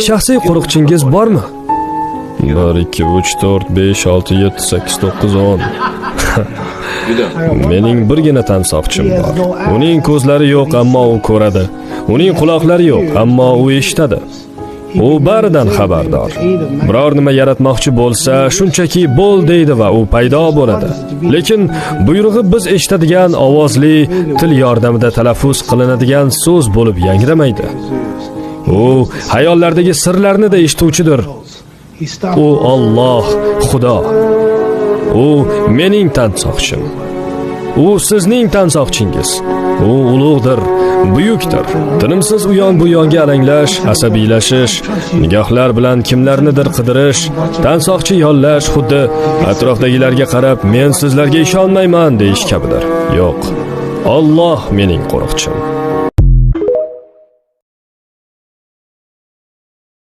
Shaxsiy qo'riqchingiz bormi? 1 2 3 4 5 6 7 8 9 10. Mening birgina tansoqchim bor. Uning ko'zlari yo'q, ammo u ko'radi. Uning quloqlari yo'q, ammo u eshitadi. U baridan xabardor. Biror nima yaratmoqchi bo'lsa, shunchaki bo'l deydi va u paydo bo'ladi. Lekin buyrug'i biz eshitadigan ovozli til yordamida talaffuz qilinadigan so'z bo'lib yangramaydi. U hayollardagi sirlarni da eshituvchidir. U Alloh, Xudo. U mening tansoqchim. U sizning tansoqchingiz. U ulug'dir, buyukdir. Tinimsiz u yon bu yonga alanglash, asabiylashish, nigohlar bilan kimlarnidir qidirish, tansoqchi yollash, xuddi atrofdagilarga qarab men sizlarga ishonmayman deyish kabidir. Yo'q. Alloh mening qo'riqchim.